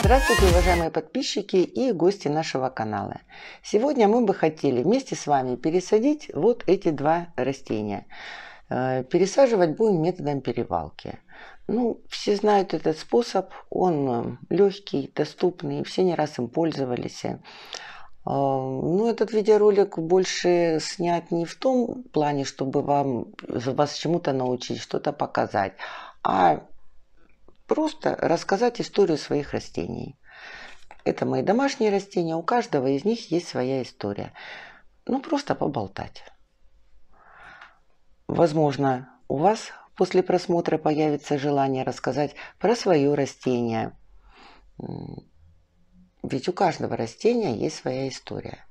Здравствуйте, уважаемые подписчики и гости нашего канала. Сегодня мы бы хотели вместе с вами пересадить вот эти два растения. Пересаживать будем методом перевалки. Ну, все знают этот способ, он легкий, доступный, все не раз им пользовались. Но этот видеоролик больше снят не в том плане, чтобы вас чему-то научить, что-то показать, а просто рассказать историю своих растений. Это мои домашние растения, у каждого из них есть своя история. Ну, просто поболтать. Возможно, у вас после просмотра появится желание рассказать про свое растение. Ведь у каждого растения есть своя история.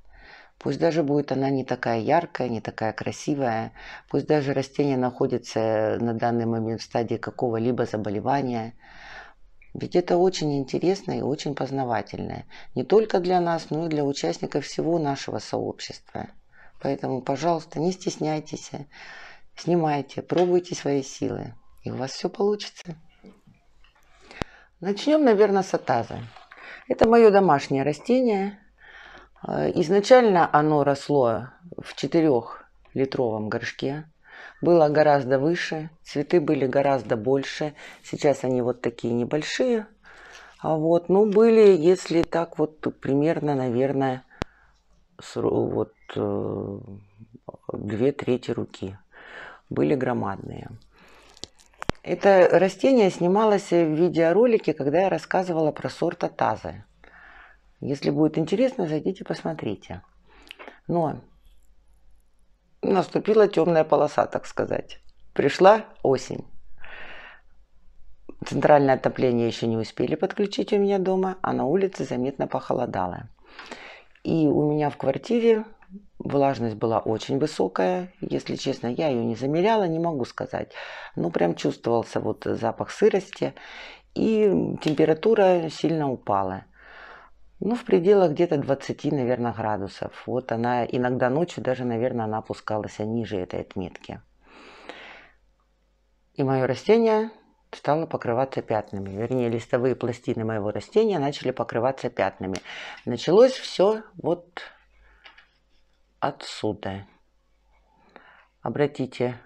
Пусть даже будет она не такая яркая, не такая красивая, пусть даже растение находится на данный момент в стадии какого-либо заболевания. Ведь это очень интересно и очень познавательно. Не только для нас, но и для участников всего нашего сообщества. Поэтому, пожалуйста, не стесняйтесь, снимайте, пробуйте свои силы. И у вас все получится. Начнем, наверное, с атаза. Это мое домашнее растение. Изначально оно росло в 4-литровом горшке. Было гораздо выше, цветы были гораздо больше. Сейчас они вот такие небольшие. Ну, были, если так вот примерно, наверное, вот 2/3 руки. Были громадные. Это растение снималось в видеоролике, когда я рассказывала про сорт атазы. Если будет интересно, зайдите, посмотрите. Но наступила темная полоса, так сказать. Пришла осень. Центральное отопление еще не успели подключить у меня дома, а на улице заметно похолодало. И у меня в квартире влажность была очень высокая. Если честно, я ее не замеряла, не могу сказать. Но прям чувствовался вот запах сырости. И температура сильно упала. Ну, в пределах где-то 20, наверное, градусов. Вот она иногда ночью даже, наверное, она опускалась ниже этой отметки. И мое растение стало покрываться пятнами. Вернее, листовые пластины моего растения начали покрываться пятнами. Началось все вот отсюда. Обратите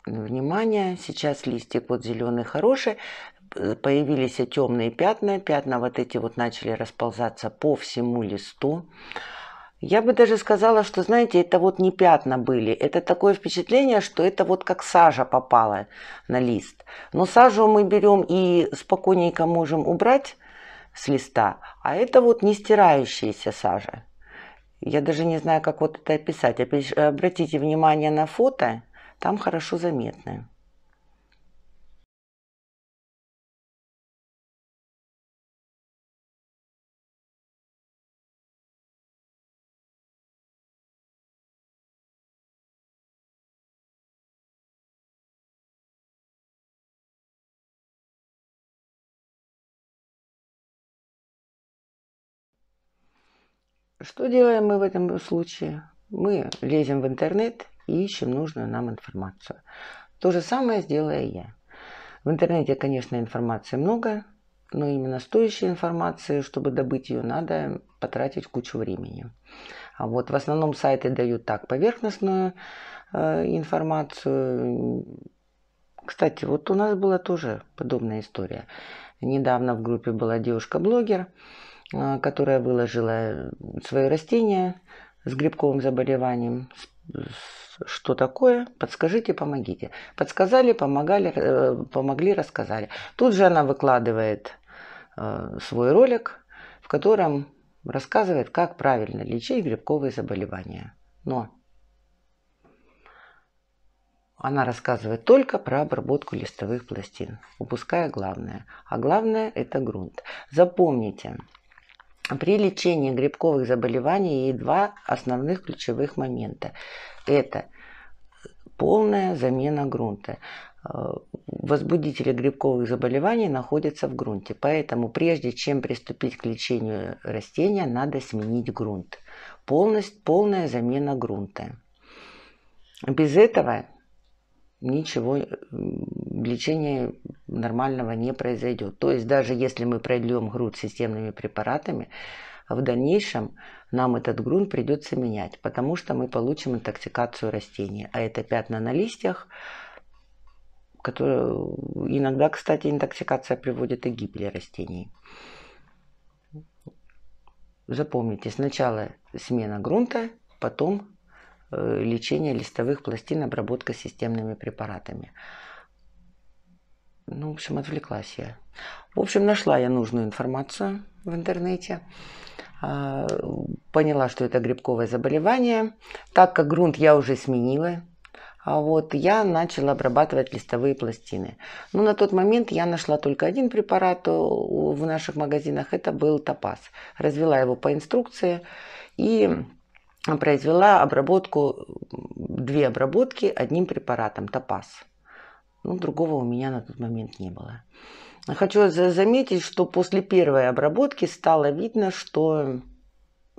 внимание, сейчас листик вот зеленый хороший. Появились темные пятна. Пятна вот эти вот начали расползаться по всему листу. Я бы даже сказала, что, знаете, это вот не пятна были. Это такое впечатление, что это вот как сажа попала на лист. Но сажу мы берем и спокойненько можем убрать с листа. А это вот не стирающаяся сажа. Я даже не знаю, как вот это описать. Обратите внимание на фото, там хорошо заметно. Что делаем мы в этом случае? Мы лезем в интернет и ищем нужную нам информацию. То же самое сделаю я. В интернете, конечно, информации много, но именно стоящей информации, чтобы добыть ее, надо потратить кучу времени. А вот в основном сайты дают так поверхностную информацию. Кстати, вот у нас была тоже подобная история. Недавно в группе была девушка-блогер, которая выложила свое растение с грибковым заболеванием. Что такое? Подскажите, помогите. Подсказали, помогли, рассказали. Тут же она выкладывает свой ролик, в котором рассказывает, как правильно лечить грибковые заболевания. Но она рассказывает только про обработку листовых пластин, упуская главное. А главное – это грунт. Запомните, при лечении грибковых заболеваний есть два основных ключевых момента. Это полная замена грунта. Возбудители грибковых заболеваний находятся в грунте. Поэтому прежде чем приступить к лечению растения, надо сменить грунт. Полная замена грунта. Без этого ничего, лечения нормального не произойдет. То есть даже если мы прольем грунт системными препаратами, в дальнейшем нам этот грунт придется менять, потому что мы получим интоксикацию растений. А это пятна на листьях, которые иногда, кстати, интоксикация приводит и к гибели растений. Запомните, сначала смена грунта, потом лечение листовых пластин, обработка системными препаратами. Ну, в общем, отвлеклась я. В общем, нашла я нужную информацию в интернете. Поняла, что это грибковое заболевание. Так как грунт я уже сменила, я начала обрабатывать листовые пластины. Но на тот момент я нашла только один препарат в наших магазинах. Это был топаз. Развела его по инструкции и произвела обработку, 2 обработки одним препаратом топаз. Ну, другого у меня на тот момент не было. Хочу заметить, что после первой обработки стало видно, что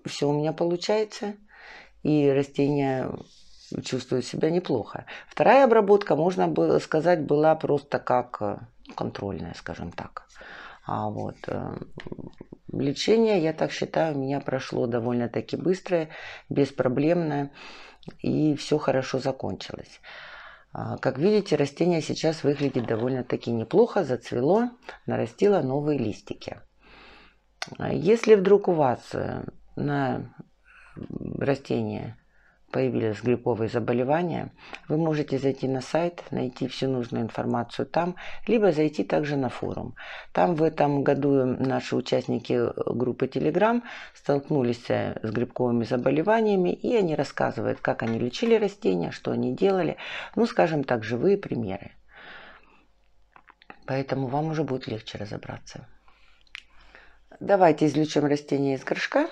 все у меня получается, и растения чувствуют себя неплохо. Вторая обработка, можно было сказать, была просто как контрольная, скажем так. Лечение, я так считаю, у меня прошло довольно-таки быстро, беспроблемно, и все хорошо закончилось. Как видите, растение сейчас выглядит довольно-таки неплохо, зацвело, нарастило новые листики. Если вдруг у вас на растении появились грибковые заболевания, вы можете зайти на сайт, найти всю нужную информацию там, либо зайти также на форум. Там в этом году наши участники группы Telegram столкнулись с грибковыми заболеваниями, и они рассказывают, как они лечили растения, что они делали. Ну, скажем так, живые примеры. Поэтому вам уже будет легче разобраться. Давайте извлечем растение из горшка.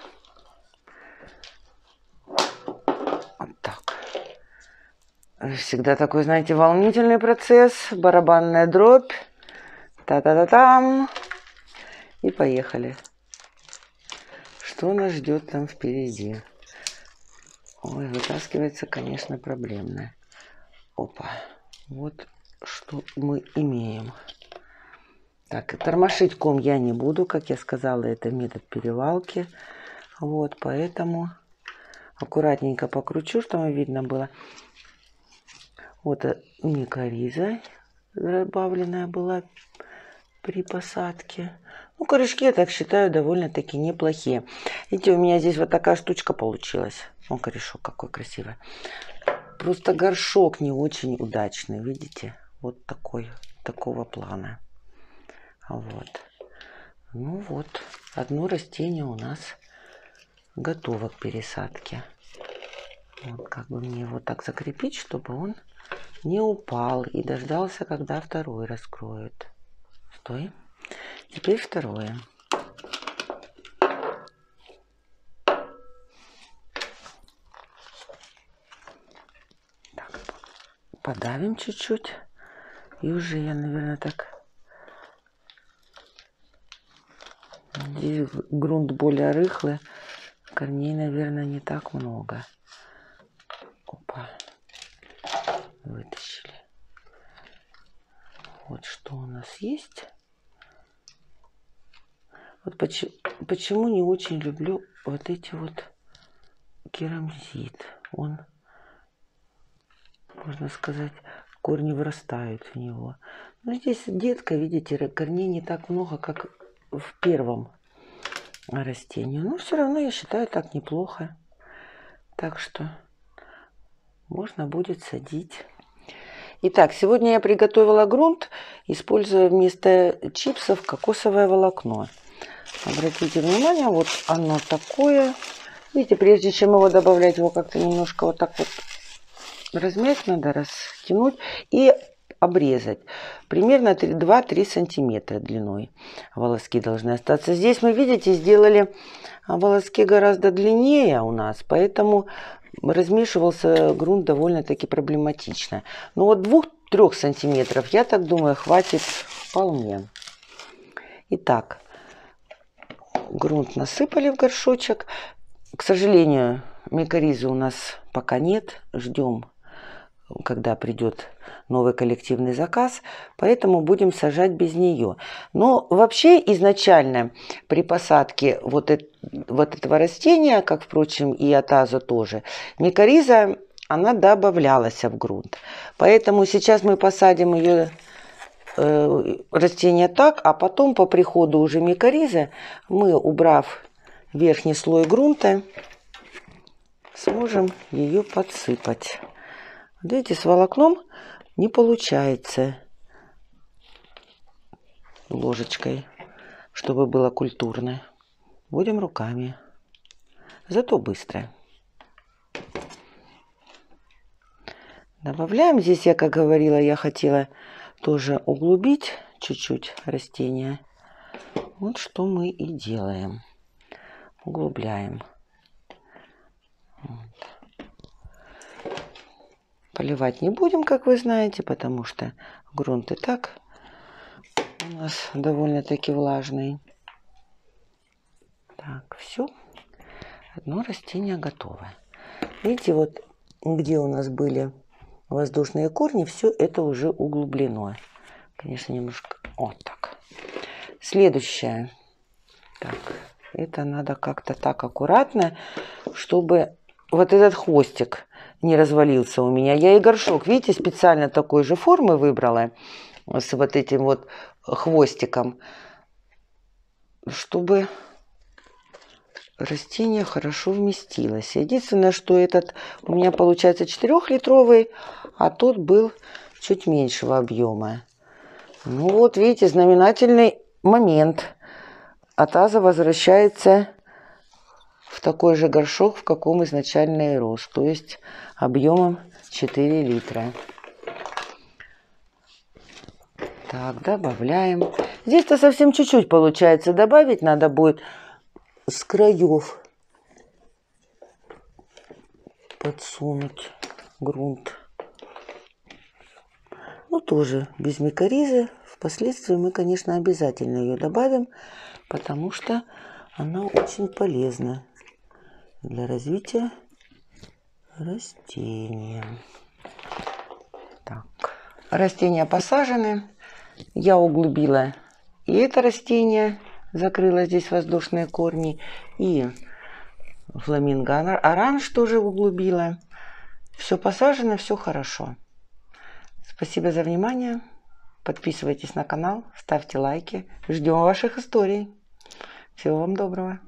Всегда такой, знаете, волнительный процесс. Барабанная дробь. Та-та-та-там. И поехали. Что нас ждет там впереди? Ой, вытаскивается, конечно, проблемно. Опа. Вот что мы имеем. Так, тормошить ком я не буду. Как я сказала, это метод перевалки. Поэтому аккуратненько покручу, чтобы видно было. Вот микориза добавленная была при посадке. Ну, корешки, я так считаю, довольно-таки неплохие. Видите, у меня здесь вот такая штучка получилась. О, корешок какой красивый. Просто горшок не очень удачный, видите? Вот такой, такого плана. Ну вот, одно растение у нас готово к пересадке. Вот как бы мне его так закрепить, чтобы он не упал и дождался, когда второй раскроют. Стой. Теперь второе. Так, подавим чуть-чуть. И уже я, наверное, так... Здесь грунт более рыхлый. Корней, наверное, не так много. Опа. Вытащили. Вот что у нас есть. Вот почему не очень люблю вот эти вот керамзит. Он, можно сказать, корни вырастают в него. Но здесь детка, видите, корней не так много, как в первом растении. Но все равно, я считаю, так неплохо. Так что можно будет садить. Итак, сегодня я приготовила грунт, используя вместо чипсов кокосовое волокно. Обратите внимание, вот оно такое. Видите, прежде чем его добавлять, его как-то немножко вот так вот размять надо, растянуть и обрезать. Примерно 2-3 сантиметра длиной волоски должны остаться. Здесь мы, видите, сделали волоски гораздо длиннее у нас, поэтому размешивался грунт довольно-таки проблематично. Но вот 2-3 сантиметров, я так думаю, хватит вполне. Итак, грунт насыпали в горшочек. К сожалению, микоризы у нас пока нет. Ждем когда придет новый коллективный заказ, поэтому будем сажать без нее. Но вообще изначально при посадке вот этого растения, как, впрочем, и атаза тоже, микориза, она добавлялась в грунт. Поэтому сейчас мы посадим ее растение так, а потом по приходу уже микоризы мы, убрав верхний слой грунта, сможем ее подсыпать. Видите, с волокном не получается ложечкой, чтобы было культурно. Будем руками. Зато быстро. Добавляем. Здесь я, как говорила, я хотела тоже углубить чуть-чуть растение. Вот что мы и делаем. Углубляем. Вот. Поливать не будем, как вы знаете, потому что грунт и так у нас довольно-таки влажный. Так, все. Одно растение готово. Видите, вот где у нас были воздушные корни, все это уже углублено. Конечно, немножко вот так. Следующее. Так, это надо как-то так аккуратно, чтобы вот этот хвостик не развалился у меня. Я и горшок, видите, специально такой же формы выбрала с вот этим вот хвостиком, чтобы растение хорошо вместилось. Единственное, что этот у меня получается 4-литровый, а тот был чуть меньшего объема. Ну вот, видите, знаменательный момент. Атаза возвращается в такой же горшок, в каком изначально и рос, то есть объемом 4 литра. Так, добавляем. Здесь-то совсем чуть-чуть получается добавить, надо будет с краев подсунуть грунт. Ну, тоже без микоризы. Впоследствии мы, конечно, обязательно ее добавим, потому что она очень полезна для развития растения. Так, растения посажены. Я углубила и это растение, закрыла здесь воздушные корни, и фламинго оранж тоже углубила. Все посажено, все хорошо. Спасибо за внимание. Подписывайтесь на канал, ставьте лайки. Ждем ваших историй. Всего вам доброго.